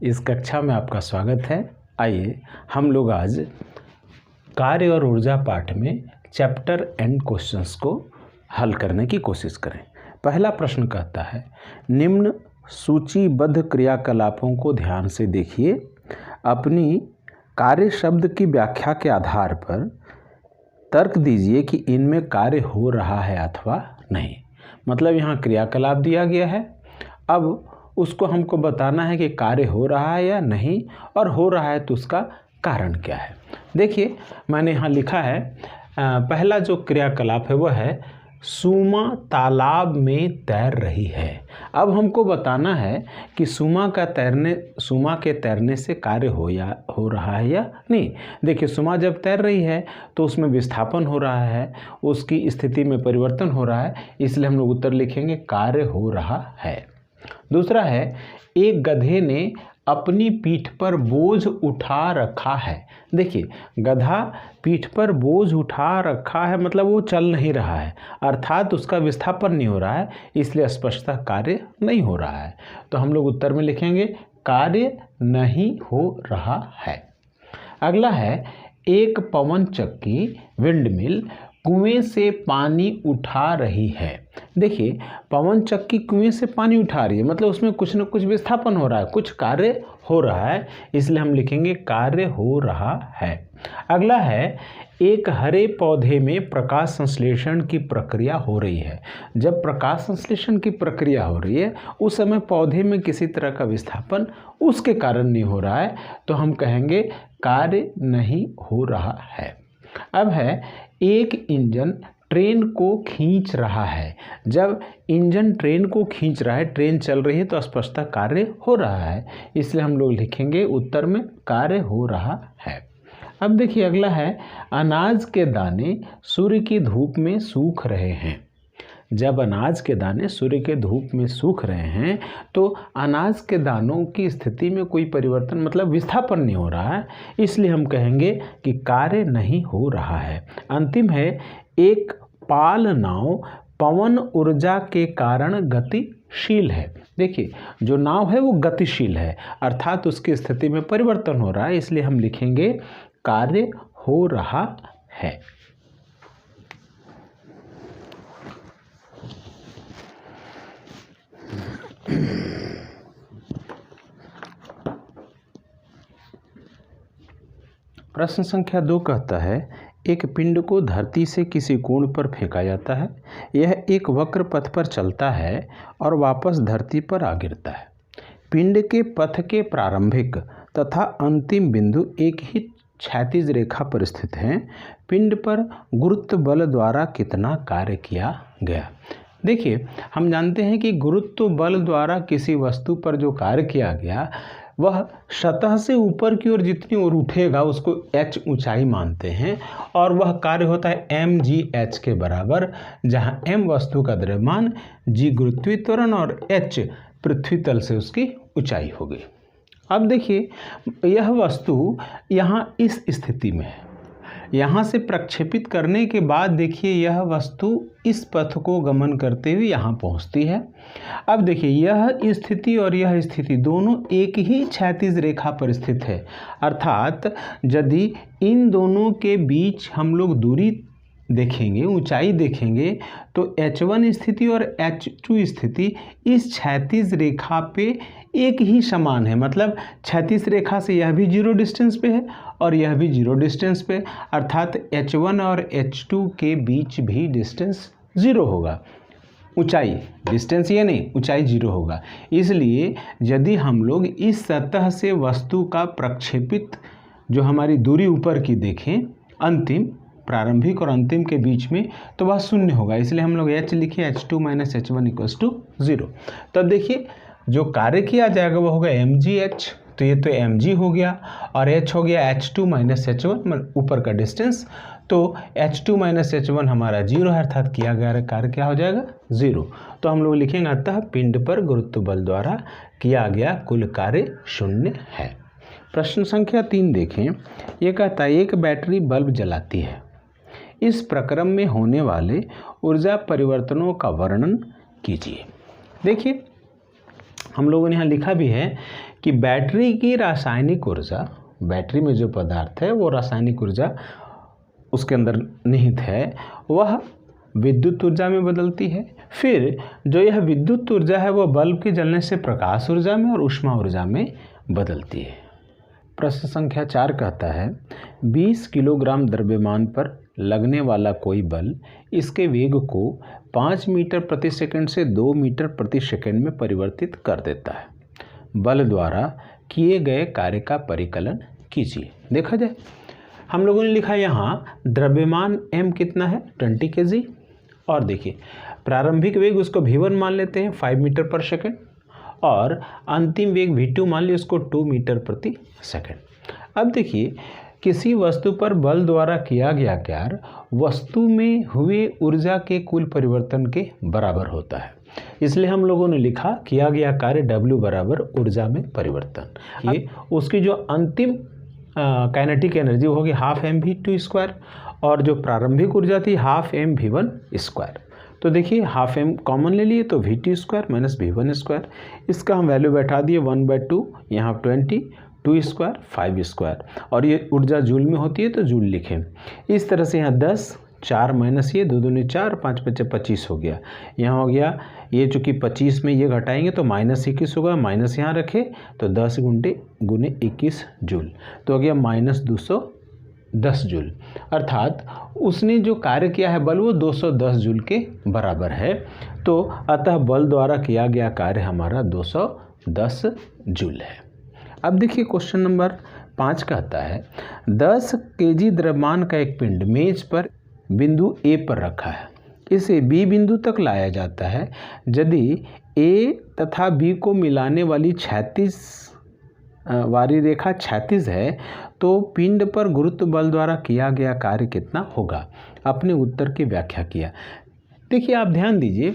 इस कक्षा में आपका स्वागत है। आइए हम लोग आज कार्य और ऊर्जा पाठ में चैप्टर एंड क्वेश्चंस को हल करने की कोशिश करें। पहला प्रश्न कहता है, निम्न सूचीबद्ध क्रियाकलापों को ध्यान से देखिए। अपनी कार्य शब्द की व्याख्या के आधार पर तर्क दीजिए कि इनमें कार्य हो रहा है अथवा नहीं। मतलब यहाँ क्रियाकलाप दिया गया है, अब उसको हमको बताना है कि कार्य हो रहा है या नहीं, और हो रहा है तो उसका कारण क्या है। देखिए मैंने यहाँ लिखा है, पहला जो क्रियाकलाप है वह है सुमा तालाब में तैर रही है। अब हमको बताना है कि सुमा के तैरने से कार्य हो रहा है या नहीं। देखिए सुमा जब तैर रही है तो उसमें विस्थापन हो रहा है, उसकी स्थिति में परिवर्तन हो रहा है, इसलिए हम लोग उत्तर लिखेंगे कार्य हो रहा है। दूसरा है, एक गधे ने अपनी पीठ पर बोझ उठा रखा है। देखिए गधा पीठ पर बोझ उठा रखा है, मतलब वो चल नहीं रहा है, अर्थात उसका विस्थापन नहीं हो रहा है, इसलिए स्पष्टतः कार्य नहीं हो रहा है। तो हम लोग उत्तर में लिखेंगे कार्य नहीं हो रहा है। अगला है, एक पवन चक्की विंडमिल कुएं से पानी उठा रही है। देखिए पवन चक्की कुएं से पानी उठा रही है, मतलब उसमें कुछ न कुछ विस्थापन हो रहा है, कुछ कार्य हो रहा है, इसलिए हम लिखेंगे कार्य हो रहा है। अगला है, एक हरे पौधे में प्रकाश संश्लेषण की प्रक्रिया हो रही है। जब प्रकाश संश्लेषण की प्रक्रिया हो रही है उस समय पौधे में किसी तरह का विस्थापन उसके कारण नहीं हो रहा है, तो हम कहेंगे कार्य नहीं हो रहा है। अब है, एक इंजन ट्रेन को खींच रहा है। जब इंजन ट्रेन को खींच रहा है, ट्रेन चल रही है, तो स्पष्टतः कार्य हो रहा है, इसलिए हम लोग लिखेंगे उत्तर में कार्य हो रहा है। अब देखिए अगला है, अनाज के दाने सूर्य की धूप में सूख रहे हैं। जब अनाज के दाने सूर्य के धूप में सूख रहे हैं तो अनाज के दानों की स्थिति में कोई परिवर्तन, मतलब विस्थापन नहीं हो रहा है, इसलिए हम कहेंगे कि कार्य नहीं हो रहा है। अंतिम है, एक पाल नाव पवन ऊर्जा के कारण गतिशील है। देखिए जो नाव है वो गतिशील है, अर्थात उसकी स्थिति में परिवर्तन हो रहा है, इसलिए हम लिखेंगे कार्य हो रहा है। प्रश्न संख्या 2 कहता है, एक पिंड को धरती से किसी कोण पर फेंका जाता है। यह एक वक्र पथ पर चलता है और वापस धरती पर आ गिरता है। पिंड के पथ के प्रारंभिक तथा अंतिम बिंदु एक ही क्षैतिज रेखा पर स्थित हैं। पिंड पर गुरुत्व बल द्वारा कितना कार्य किया गया। देखिए हम जानते हैं कि गुरुत्व बल द्वारा किसी वस्तु पर जो कार्य किया गया वह सतह से ऊपर की ओर जितनी ओर उठेगा उसको h ऊंचाई मानते हैं, और वह कार्य होता है mgh के बराबर, जहां m वस्तु का द्रव्यमान, g गुरुत्वीय त्वरण और h पृथ्वी तल से उसकी ऊंचाई होगी। अब देखिए यह वस्तु यहाँ इस स्थिति में है, यहाँ से प्रक्षेपित करने के बाद देखिए यह वस्तु इस पथ को गमन करते हुए यहाँ पहुँचती है। अब देखिए यह स्थिति और यह स्थिति दोनों एक ही क्षैतिज रेखा पर स्थित है, अर्थात यदि इन दोनों के बीच हम लोग दूरी देखेंगे, ऊंचाई देखेंगे, तो h1 स्थिति और h2 स्थिति इस क्षैतिज रेखा पे एक ही समान है, मतलब क्षैतिज रेखा से यह भी 0 डिस्टेंस पे है और यह भी 0 डिस्टेंस पे, अर्थात h1 और h2 के बीच भी डिस्टेंस 0 होगा। ऊंचाई डिस्टेंस ये नहीं, ऊंचाई 0 होगा। इसलिए यदि हम लोग इस सतह से वस्तु का प्रक्षेपित जो हमारी दूरी ऊपर की देखें, अंतिम, प्रारंभिक और अंतिम के बीच में, तो वह 0 होगा, इसलिए हम लोग h लिखे h2 - h1 = 0। तब देखिए जो कार्य किया जाएगा वह होगा mgh, तो ये तो mg हो गया, और h हो गया h2 - h1, ऊपर का डिस्टेंस, तो h2 - h1 हमारा 0 है, अर्थात किया गया कार्य क्या हो जाएगा 0। तो हम लोग लिखेंगे अतः पिंड पर गुरुत्व बल द्वारा किया गया कुल कार्य 0 है। प्रश्न संख्या 3 देखें, यह कहता है, एक बैटरी बल्ब जलाती है। इस प्रक्रम में होने वाले ऊर्जा परिवर्तनों का वर्णन कीजिए। देखिए हम लोगों ने यहाँ लिखा भी है कि बैटरी की रासायनिक ऊर्जा, बैटरी में जो पदार्थ है वो रासायनिक ऊर्जा उसके अंदर निहित है, वह विद्युत ऊर्जा में बदलती है। फिर जो यह विद्युत ऊर्जा है वो बल्ब के जलने से प्रकाश ऊर्जा में और ऊष्मा ऊर्जा में बदलती है। प्रश्न संख्या 4 कहता है 20 किलोग्राम द्रव्यमान पर लगने वाला कोई बल इसके वेग को 5 मीटर प्रति सेकंड से 2 मीटर प्रति सेकंड में परिवर्तित कर देता है। बल द्वारा किए गए कार्य का परिकलन कीजिए। देखा जाए, हम लोगों ने लिखा यहाँ द्रव्यमान m कितना है 20 kg, और देखिए प्रारंभिक वेग उसको v1 मान लेते हैं 5 मीटर पर सेकंड, और अंतिम वेग v2 मान लिया उसको 2 मीटर प्रति सेकंड। अब देखिए किसी वस्तु पर बल द्वारा किया गया कार्य वस्तु में हुए ऊर्जा के कुल परिवर्तन के बराबर होता है, इसलिए हम लोगों ने लिखा किया गया कार्य W बराबर ऊर्जा में परिवर्तन। ये उसकी जो अंतिम काइनेटिक एनर्जी होगी हाफ mv2 और जो प्रारंभिक ऊर्जा थी हाफ mv1 तो देखिए हाफ m कॉमन ले लिए तो v2 माइनस v1, इसका हम वैल्यू बैठा दिए 1/2, यहाँ 20, 2 5 और ये ऊर्जा जूल में होती है तो जूल लिखें। इस तरह से यहाँ 10, 4 माइनस ये 2 दूनी 4, 5 बचे 25 हो गया। यहाँ हो गया ये चूँकि 25 में ये घटाएंगे तो -21 होगा, माइनस यहाँ रखे तो 10 गुने 21 जूल, तो हो गया -210 जूल। अर्थात उसने जो कार्य किया है बल वो 210 जूल के बराबर है। तो अतः बल द्वारा किया गया कार्य हमारा 210 जूल है। अब देखिए क्वेश्चन नंबर 5 कहता है 10 kg द्रव्यमान का एक पिंड मेज पर बिंदु A पर रखा है, इसे B बिंदु तक लाया जाता है। यदि A तथा B को मिलाने वाली क्षैतिज वाली रेखा क्षैतिज है तो पिंड पर गुरुत्व बल द्वारा किया गया कार्य कितना होगा? अपने उत्तर की व्याख्या किया। देखिए आप ध्यान दीजिए,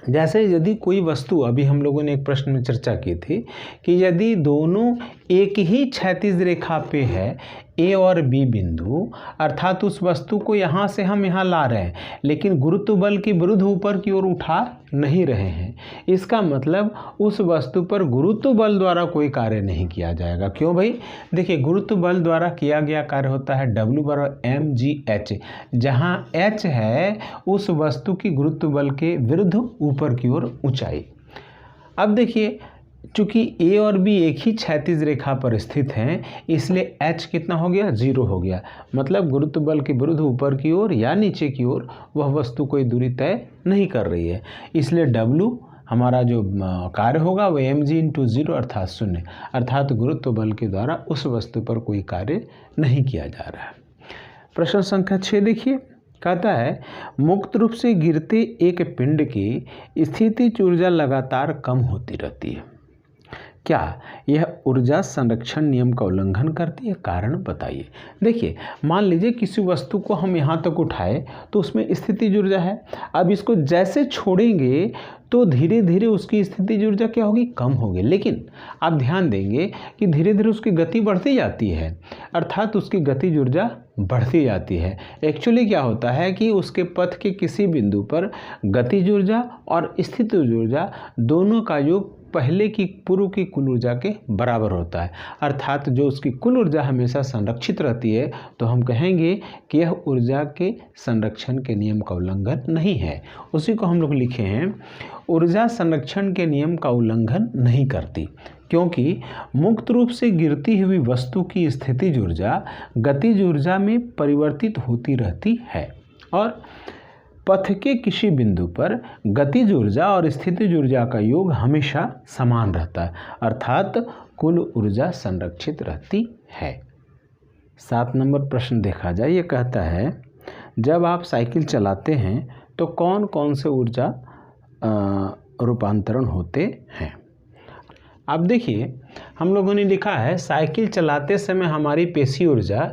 जैसे यदि कोई वस्तु, अभी हम लोगों ने एक प्रश्न में चर्चा की थी कि यदि दोनों एक ही क्षैतिज रेखा पे है A और B बिंदु, अर्थात उस वस्तु को यहाँ से हम यहाँ ला रहे हैं लेकिन गुरुत्व बल की विरुद्ध ऊपर की ओर उठा नहीं रहे हैं, इसका मतलब उस वस्तु पर गुरुत्व बल द्वारा कोई कार्य नहीं किया जाएगा। क्यों भाई? देखिए गुरुत्व बल द्वारा किया गया कार्य होता है W बराबर mgh, जहाँ h है उस वस्तु की गुरुत्व बल के विरुद्ध ऊपर की ओर ऊंचाई। अब देखिए चूँकि A और B एक ही क्षैतिज रेखा पर स्थित हैं, इसलिए h कितना हो गया? 0 हो गया। मतलब गुरुत्व बल के विरुद्ध ऊपर की ओर या नीचे की ओर वह वस्तु कोई दूरी तय नहीं कर रही है, इसलिए W हमारा जो कार्य होगा वह mg/0 अर्थात 0, अर्थात गुरुत्व बल के द्वारा उस वस्तु पर कोई कार्य नहीं किया जा रहा है। प्रश्न संख्या 6 देखिए, कहता है मुक्त रूप से गिरते एक पिंड की स्थितिज ऊर्जा लगातार कम होती रहती है, क्या यह ऊर्जा संरक्षण नियम का उल्लंघन करती है? कारण बताइए। देखिए मान लीजिए किसी वस्तु को हम यहाँ तक उठाए तो उसमें स्थितिज ऊर्जा है, अब इसको जैसे छोड़ेंगे तो धीरे धीरे उसकी स्थितिज ऊर्जा क्या होगी? कम होगी। लेकिन आप ध्यान देंगे कि धीरे धीरे उसकी गति बढ़ती जाती है, अर्थात उसकी गतिज ऊर्जा बढ़ती जाती है। एक्चुअली क्या होता है कि उसके पथ के किसी बिंदु पर गतिज ऊर्जा और स्थितिज ऊर्जा दोनों का योग पहले की पूर्व की कुल ऊर्जा के बराबर होता है, अर्थात जो उसकी कुल ऊर्जा हमेशा संरक्षित रहती है, तो हम कहेंगे कि यह ऊर्जा के संरक्षण के नियम का उल्लंघन नहीं है। उसी को हम लोग लिखे हैं ऊर्जा संरक्षण के नियम का उल्लंघन नहीं करती, क्योंकि मुक्त रूप से गिरती हुई वस्तु की स्थितिज ऊर्जा गतिज ऊर्जा में परिवर्तित होती रहती है और पथ के किसी बिंदु पर गतिज ऊर्जा और स्थितिज ऊर्जा का योग हमेशा समान रहता है, अर्थात कुल ऊर्जा संरक्षित रहती है। 7 नंबर प्रश्न देखा जाए, ये कहता है जब आप साइकिल चलाते हैं तो कौन कौन से ऊर्जा रूपांतरण होते हैं? अब देखिए हम लोगों ने लिखा है साइकिल चलाते समय हमारी पेशी ऊर्जा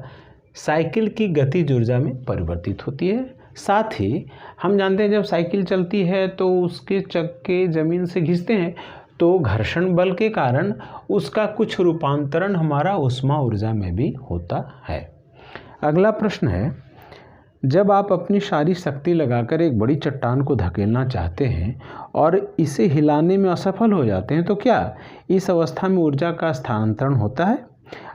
साइकिल की गतिज ऊर्जा में परिवर्तित होती है। साथ ही हम जानते हैं जब साइकिल चलती है तो उसके चक्के ज़मीन से घिसते हैं तो घर्षण बल के कारण उसका कुछ रूपांतरण हमारा ऊष्मा ऊर्जा में भी होता है। अगला प्रश्न है जब आप अपनी सारी शक्ति लगाकर एक बड़ी चट्टान को धकेलना चाहते हैं और इसे हिलाने में असफल हो जाते हैं तो क्या इस अवस्था में ऊर्जा का स्थानांतरण होता है?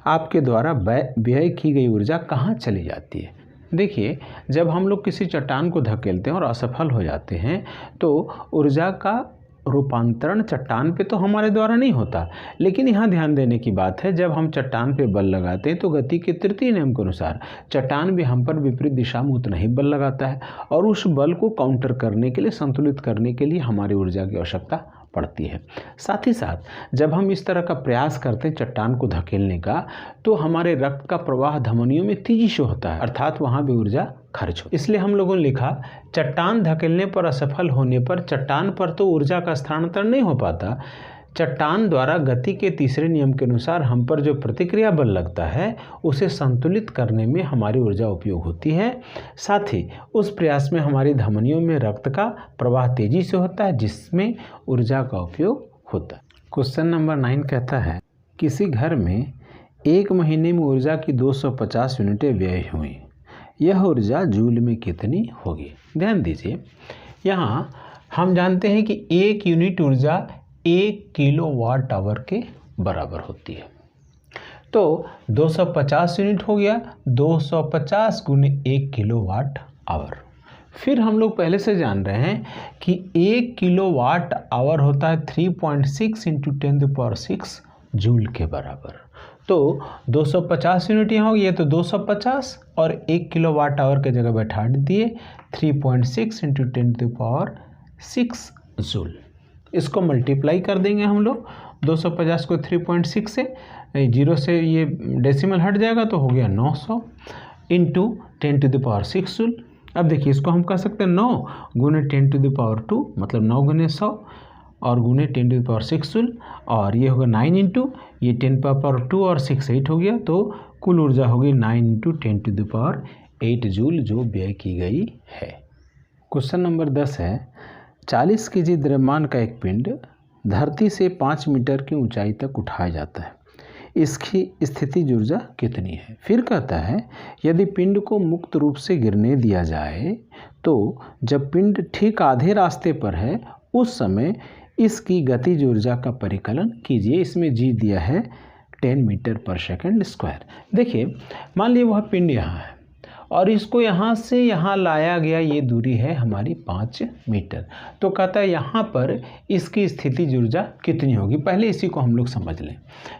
आपके द्वारा व्यय की गई ऊर्जा कहाँ चली जाती है? देखिए, जब हम लोग किसी चट्टान को धकेलते हैं और असफल हो जाते हैं तो ऊर्जा का रूपांतरण चट्टान पे तो हमारे द्वारा नहीं होता, लेकिन यहाँ ध्यान देने की बात है, जब हम चट्टान पे बल लगाते हैं तो गति के तृतीय नियम के अनुसार चट्टान भी हम पर विपरीत दिशा में उतना ही बल लगाता है और उस बल को काउंटर करने के लिए, संतुलित करने के लिए हमारी ऊर्जा की आवश्यकता पड़ती है। साथ ही साथ जब हम इस तरह का प्रयास करते हैं चट्टान को धकेलने का तो हमारे रक्त का प्रवाह धमनियों में तेजी से होता है, अर्थात वहाँ भी ऊर्जा खर्च हो। इसलिए हम लोगों ने लिखा चट्टान धकेलने पर असफल होने पर चट्टान पर तो ऊर्जा का स्थानांतरण नहीं हो पाता, चट्टान द्वारा गति के तीसरे नियम के अनुसार हम पर जो प्रतिक्रिया बल लगता है उसे संतुलित करने में हमारी ऊर्जा उपयोग होती है। साथ ही उस प्रयास में हमारी धमनियों में रक्त का प्रवाह तेजी से होता है जिसमें ऊर्जा का उपयोग होता है। क्वेश्चन नंबर 9 कहता है किसी घर में 1 महीने में ऊर्जा की 250 यूनिटें व्यय हुई, यह ऊर्जा जूल में कितनी होगी? ध्यान दीजिए, यहाँ हम जानते हैं कि 1 यूनिट ऊर्जा 1 किलोवाट आवर के बराबर होती है, तो 250 यूनिट हो गया 250 गुने 1 किलोवाट आवर। फिर हम लोग पहले से जान रहे हैं कि 1 किलोवाट आवर होता है 3.6 × 10⁶ जूल के बराबर। तो 250 यूनिट यहाँ हो गया तो 250 और 1 किलोवाट आवर के जगह बैठा दिए 3.6 × 10⁶ जूल। इसको मल्टीप्लाई कर देंगे हम लोग, 250 को 3.6 से, 0 से ये डेसिमल हट जाएगा तो हो गया 900 इंटू 10⁶ जूल। अब देखिए इसको हम कह सकते हैं 9 गुने 10⁻², मतलब 9 गुने 100 और गुने 10⁶ जूल, और ये होगा 9 इंटू ये 10⁻² और 6 8 हो गया, तो कुल ऊर्जा होगी 9 × 10⁸ जूल जो व्यय की गई है। क्वेश्चन नंबर 10 है 40 केजी द्रव्यमान का एक पिंड धरती से 5 मीटर की ऊंचाई तक उठाया जाता है, इसकी स्थितिज ऊर्जा कितनी है? फिर कहता है यदि पिंड को मुक्त रूप से गिरने दिया जाए तो जब पिंड ठीक आधे रास्ते पर है उस समय इसकी गतिज ऊर्जा का परिकलन कीजिए। इसमें जी दिया है 10 मीटर/सेकंड²। देखिए, मान लीजिए वह पिंड यहाँ है और इसको यहाँ से यहाँ लाया गया, ये दूरी है हमारी 5 मीटर, तो कहता है यहाँ पर इसकी स्थितिज ऊर्जा कितनी होगी। पहले इसी को हम लोग समझ लें।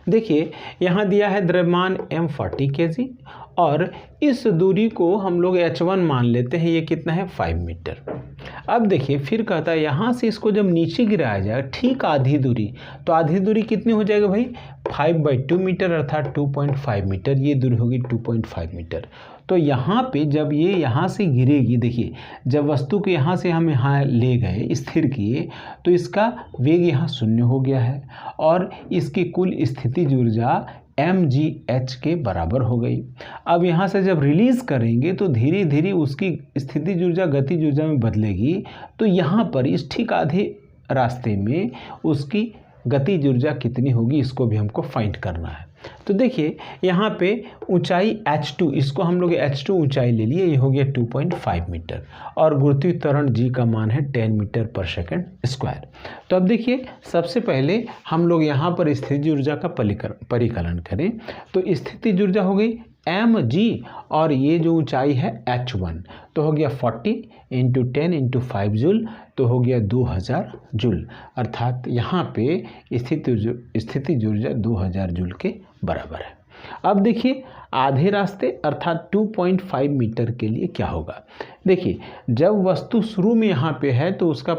देखिए यहाँ दिया है द्रव्यमान m 40 kg और इस दूरी को हम लोग h1 मान लेते हैं, ये कितना है 5 मीटर। अब देखिए फिर कहता है यहाँ से इसको जब नीचे गिराया जाए ठीक आधी दूरी, तो आधी दूरी कितनी हो जाएगी भाई 5/2 मीटर अर्थात 2.5 मीटर, ये दूरी होगी 2.5 मीटर। तो यहाँ पे जब ये यहाँ से गिरेगी, देखिए जब वस्तु को यहाँ से हम यहाँ ले गए स्थिर किए तो इसका वेग यहाँ 0 हो गया है और इसकी कुल स्थितिज ऊर्जा mgh के बराबर हो गई। अब यहाँ से जब रिलीज़ करेंगे तो धीरे धीरे उसकी स्थितिज ऊर्जा गतिज ऊर्जा में बदलेगी, तो यहाँ पर इस ठीक आधे रास्ते में उसकी गतिज ऊर्जा कितनी होगी इसको भी हमको फाइंड करना है। तो देखिए यहाँ पे ऊंचाई h2, इसको हम लोग h2 ऊंचाई ले लिए, ये हो गया 2.5 मीटर और गुरुत्वीय त्वरण g का मान है 10 मीटर/सेकंड²। तो अब देखिए सबसे पहले हम लोग यहाँ पर स्थितिज ऊर्जा का परिकलन करें, तो स्थितिज ऊर्जा हो गई mg और ये जो ऊंचाई है h1, तो हो गया 40 × 10 × 5 जूल, तो हो गया 2000 जूल, अर्थात यहाँ पे स्थितिज ऊर्जा 2000 जूल के बराबर है। अब देखिए आधे रास्ते अर्थात 2.5 मीटर के लिए क्या होगा। देखिए जब वस्तु शुरू में यहाँ पे है तो उसका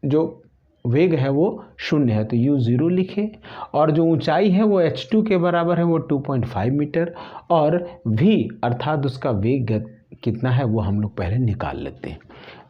जो वेग है वो 0 है, तो u0 लिखे, और जो ऊंचाई है वो h2 के बराबर है, वो 2.5 मीटर, और v अर्थात उसका वेग कितना है वो हम लोग पहले निकाल लेते हैं।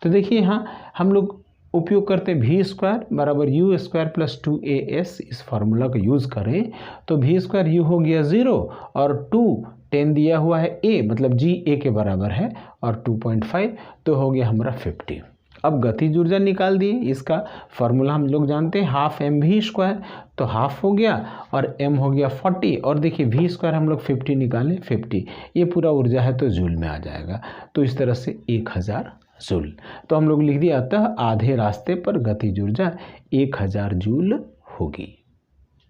तो देखिए यहाँ हम लोग उपयोग करते हैं v² बराबर u² + 2as, इस फार्मूला का यूज़ करें तो v² u हो गया 0 और 2 10 दिया हुआ है a, मतलब g a के बराबर है और 2.5, तो हो गया हमारा 50। अब गतिज ऊर्जा निकाल दिए, इसका फॉर्मूला हम लोग जानते हैं, हाफ mv², तो हाफ हो गया और m हो गया 40, और देखिए v² हम लोग 50 निकालें, 50, ये पूरा ऊर्जा है तो जूल में आ जाएगा। तो इस तरह से 1000 जूल। तो हम लोग लिख दिया, अतः आधे रास्ते पर गतिज ऊर्जा 1000 जूल होगी।